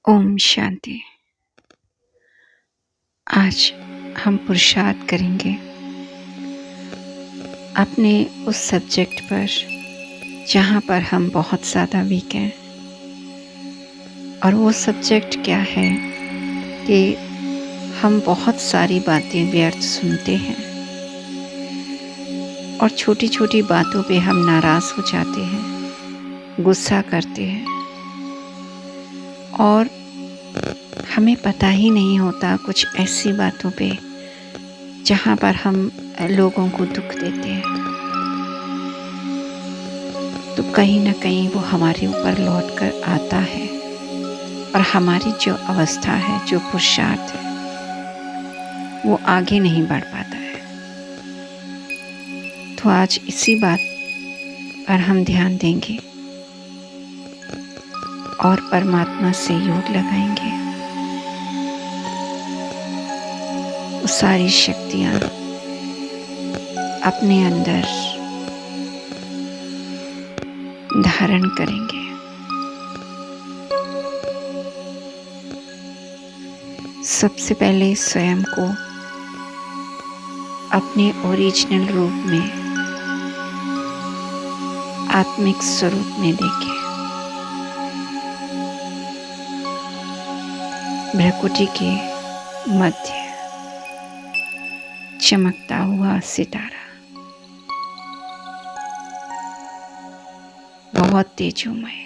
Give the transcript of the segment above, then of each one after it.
ओम शांति। आज हम पुरुषार्थ करेंगे अपने उस सब्जेक्ट पर जहाँ पर हम बहुत ज़्यादा वीक हैं। और वो सब्जेक्ट क्या है कि हम बहुत सारी बातें व्यर्थ सुनते हैं और छोटी छोटी बातों पे हम नाराज़ हो जाते हैं, गुस्सा करते हैं और हमें पता ही नहीं होता कुछ ऐसी बातों पे जहाँ पर हम लोगों को दुख देते हैं, तो कहीं ना कहीं वो हमारे ऊपर लौट कर आता है और हमारी जो अवस्था है, जो पुरुषार्थ है, वो आगे नहीं बढ़ पाता है। तो आज इसी बात पर हम ध्यान देंगे और परमात्मा से योग लगाएंगे। वो सारी शक्तियाँ अपने अंदर धारण करेंगे। सबसे पहले स्वयं को अपने ओरिजिनल रूप में, आत्मिक स्वरूप में देखें। भ्रकुटी के मध्य चमकता हुआ सितारा, बहुत तेजोमय।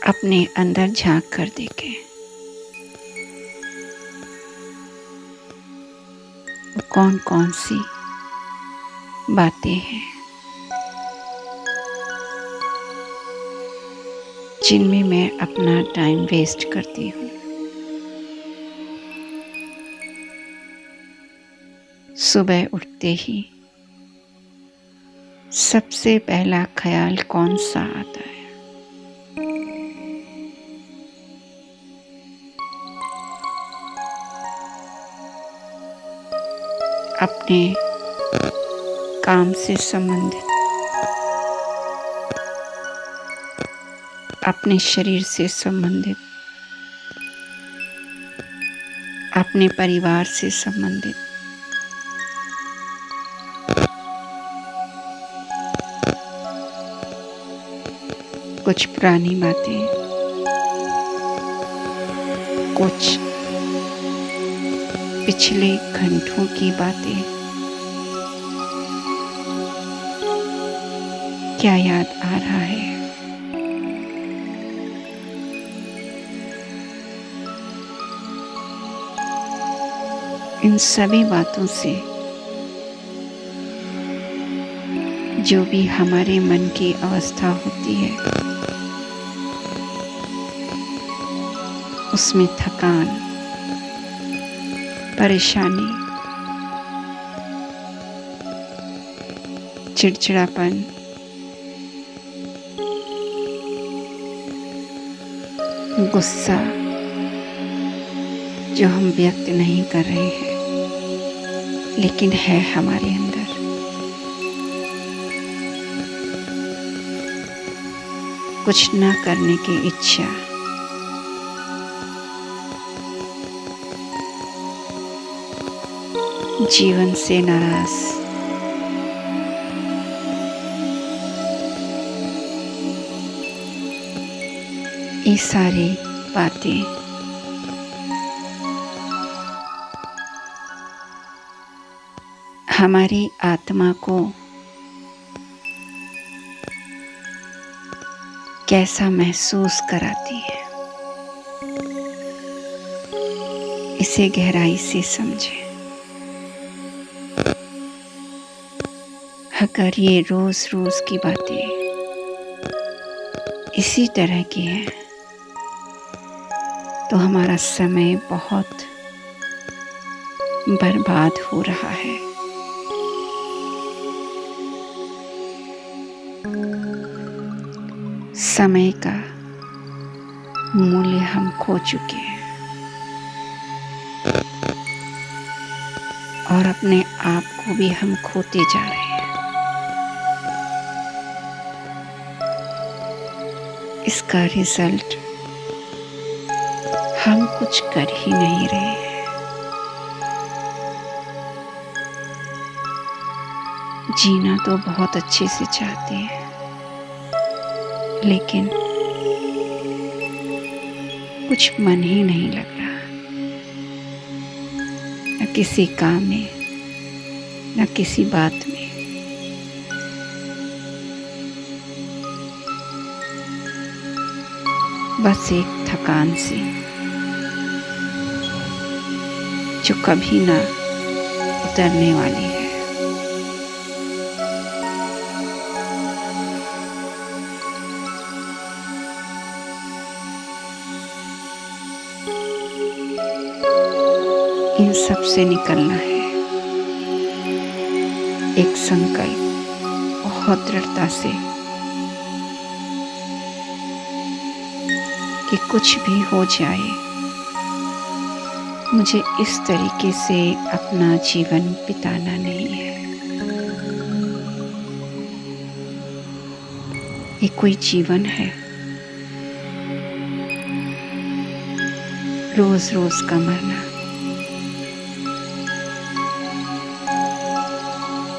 अपने अंदर झांक कर देखें, कौन कौन सी बातें हैं जिनमें मैं अपना टाइम वेस्ट करती हूँ। सुबह उठते ही सबसे पहला ख्याल कौन सा आता है? अपने काम से संबंधित, अपने शरीर से संबंधित, अपने परिवार से संबंधित, कुछ पुरानी बातें, कुछ पिछले घंटों की बातें, क्या याद आ रहा है? इन सभी बातों से जो भी हमारे मन की अवस्था होती है, उसमें थकान, परेशानी, चिड़चिड़ापन, गुस्सा जो हम व्यक्त नहीं कर रहे हैं लेकिन है हमारे अंदर, कुछ न करने की इच्छा, जीवन से नाराज, ये सारी बातें हमारी आत्मा को कैसा महसूस कराती है, इसे गहराई से समझें। अगर ये रोज रोज की बातें इसी तरह की है तो हमारा समय बहुत बर्बाद हो रहा है। समय का मूल्य हम खो चुके हैं और अपने आप को भी हम खोते जा रहे हैं। इसका रिजल्ट हम कुछ कर ही नहीं रहे हैं। जीना तो बहुत अच्छे से चाहते हैं, लेकिन कुछ मन ही नहीं लग रहा, न किसी काम में, न किसी बात में। बस एक थकान सी जो कभी ना उतरने वाली है। इन सब से निकलना है। एक संकल्प बहुत दृढ़ता से कि कुछ भी हो जाए, मुझे इस तरीके से अपना जीवन बिताना नहीं है। ये कोई जीवन है? रोज रोज का मरना।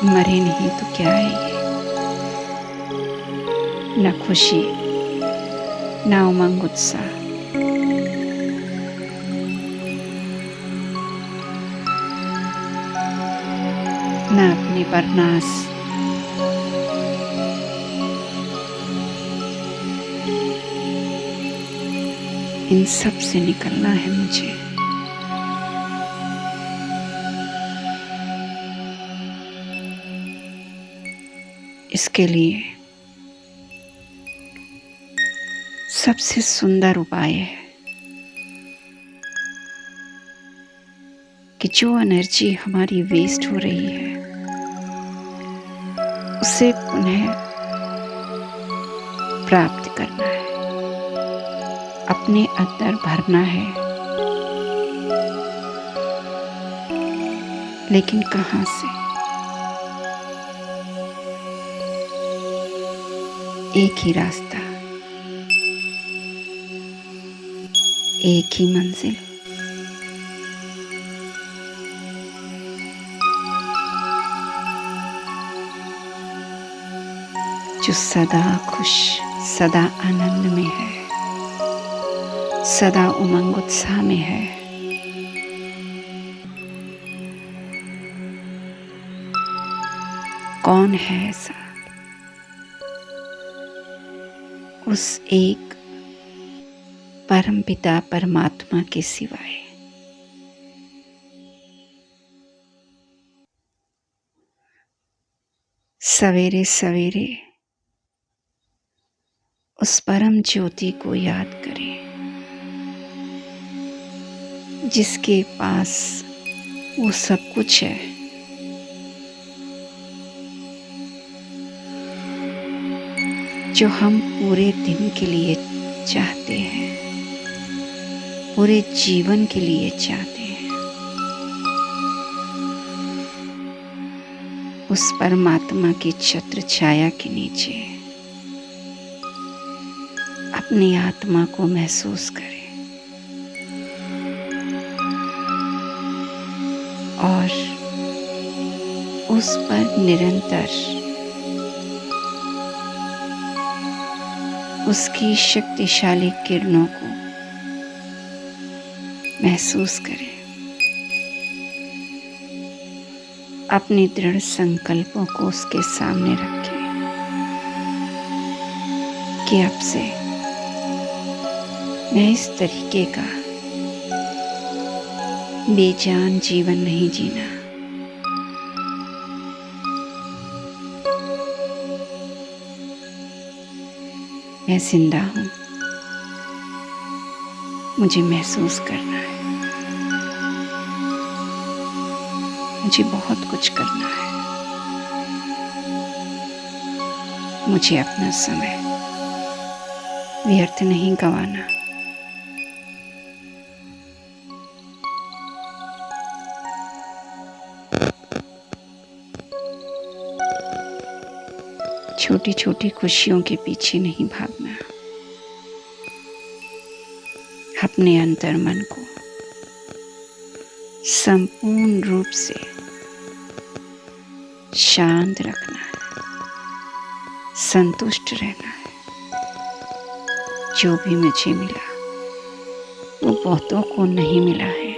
मरे नहीं तो क्या है ये? न खुशी, न उमंग उत्साह, न अपनी बरनास। इन सब से निकलना है मुझे। इसके लिए सबसे सुंदर उपाय है कि जो एनर्जी हमारी वेस्ट हो रही है उसे पुनः प्राप्त करना है, अपने अंदर भरना है। लेकिन कहाँ से? एक ही रास्ता, एक ही मंजिल। जो सदा खुश, सदा आनंद में है, सदा उमंग उत्साह में है। कौन है ऐसा? उस एक परमपिता परमात्मा के सिवाय। सवेरे सवेरे उस परम ज्योति को याद करें, जिसके पास वो सब कुछ है। जो हम पूरे दिन के लिए चाहते हैं, पूरे जीवन के लिए चाहते हैं। उस परमात्मा की छत्र छाया के नीचे अपनी आत्मा को महसूस करें और उस पर निरंतर उसकी शक्तिशाली किरणों को महसूस करें। अपने दृढ़ संकल्पों को उसके सामने रखें कि अब से मैं इस तरीके का बेजान जीवन नहीं जीना। मैं जिंदा हूँ, मुझे महसूस करना है। मुझे बहुत कुछ करना है। मुझे अपना समय व्यर्थ नहीं गंवाना। छोटी छोटी खुशियों के पीछे नहीं भागना। अपने अंतर मन को संपूर्ण रूप से शांत रखना है, संतुष्ट रहना है। जो भी मुझे मिला वो बहुतों को नहीं मिला है।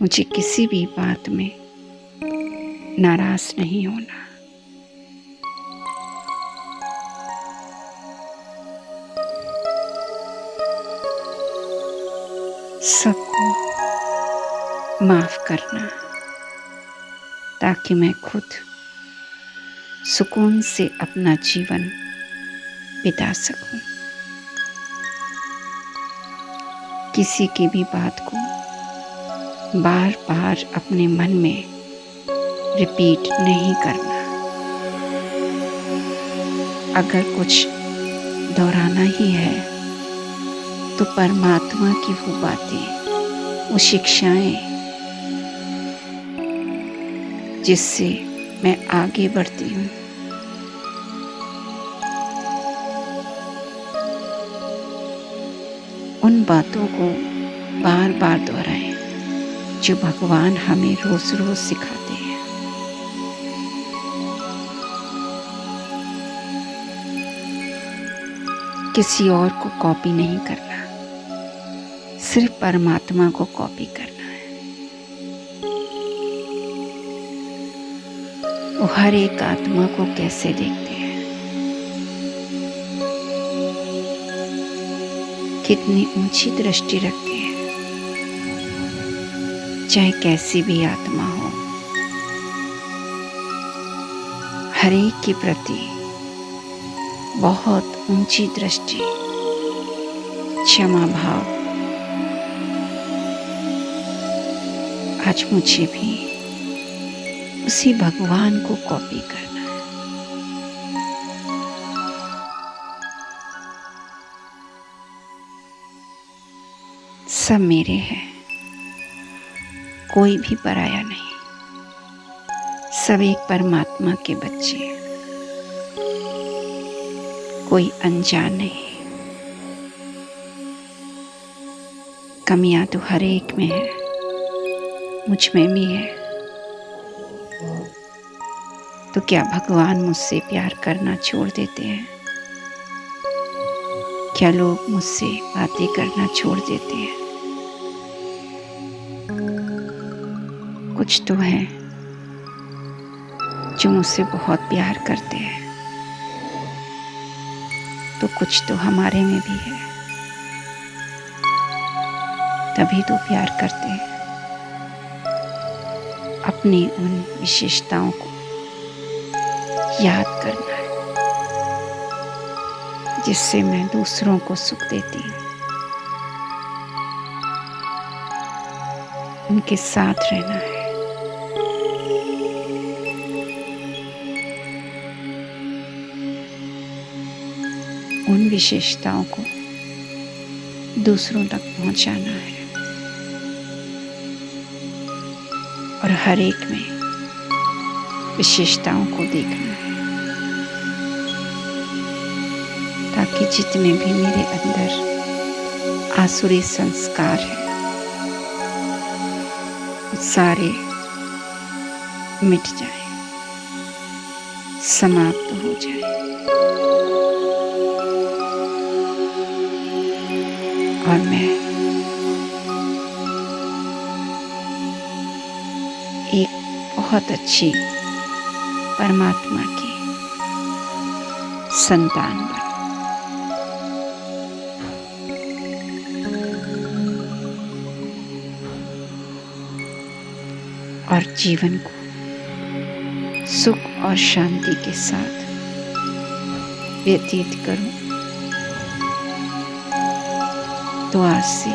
मुझे किसी भी बात में नाराज नहीं होना। सबको माफ करना ताकि मैं खुद सुकून से अपना जीवन बिता सकूं। किसी की भी बात को बार बार अपने मन में रिपीट नहीं करना। अगर कुछ दोहराना ही है तो परमात्मा की वो बातें, वो शिक्षाएं जिससे मैं आगे बढ़ती हूँ, उन बातों को बार बार दोहराएं जो भगवान हमें रोज रोज सिखाते हैं। किसी और को कॉपी नहीं करना, सिर्फ परमात्मा को कॉपी करना है। वो हर एक आत्मा को कैसे देखते हैं, कितनी ऊंची दृष्टि रखते हैं। चाहे कैसी भी आत्मा हो, हर एक के प्रति बहुत ऊंची दृष्टि, क्षमा भाव। आज मुझे भी उसी भगवान को कॉपी करना है। सब मेरे हैं, कोई भी पराया नहीं। सब एक परमात्मा के बच्चे हैं, कोई अनजान नहीं। कमियां तो हर एक में है, मुझ में भी है। तो क्या भगवान मुझसे प्यार करना छोड़ देते हैं? क्या लोग मुझसे बातें करना छोड़ देते हैं? कुछ तो हैं जो मुझसे बहुत प्यार करते हैं, तो कुछ तो हमारे में भी है, तभी तो प्यार करते हैं। अपनी उन विशेषताओं को याद करना है जिससे मैं दूसरों को सुख देती हूँ। उनके साथ रहना है। उन विशेषताओं को दूसरों तक पहुंचाना है और हर एक में विशेषताओं को देखना है, ताकि जितने भी मेरे अंदर आसुरी संस्कार हैं सारे मिट जाएं, समाप्त हो जाएं और मैं एक बहुत अच्छी परमात्मा की संतान बनूं। और जीवन को सुख और शांति के साथ व्यतीत करूं। तो आज से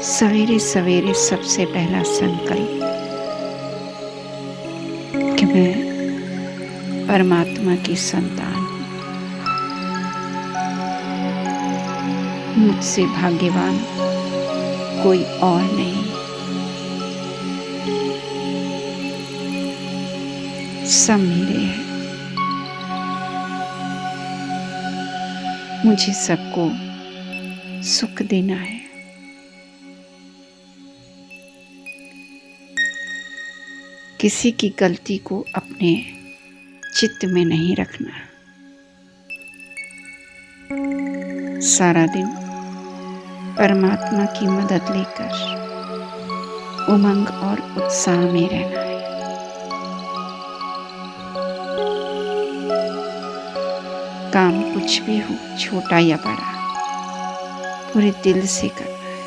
सवेरे सवेरे सबसे पहला संकल्प कि मैं परमात्मा की संतान हूं। मुझसे भाग्यवान कोई और नहीं। सब मेरे हैं। मुझे सबको सुख देना है। किसी की गलती को अपने चित्त में नहीं रखना। सारा दिन परमात्मा की मदद लेकर उमंग और उत्साह में रहना है। काम कुछ भी हो, छोटा या बड़ा, पूरे दिल से करना है।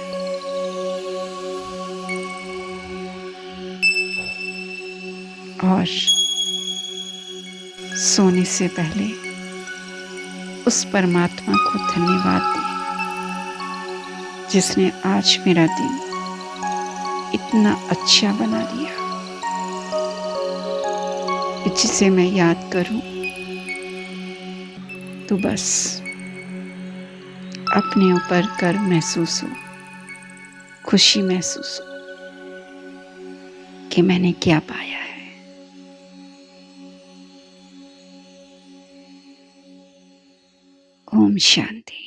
और सोने से पहले उस परमात्मा को धन्यवाद दें जिसने आज मेरा दिन इतना अच्छा बना दिया। जिसे मैं याद करूं तो बस अपने ऊपर गर्व महसूस हो, खुशी महसूस हो कि मैंने क्या पाया है। ओम शांति।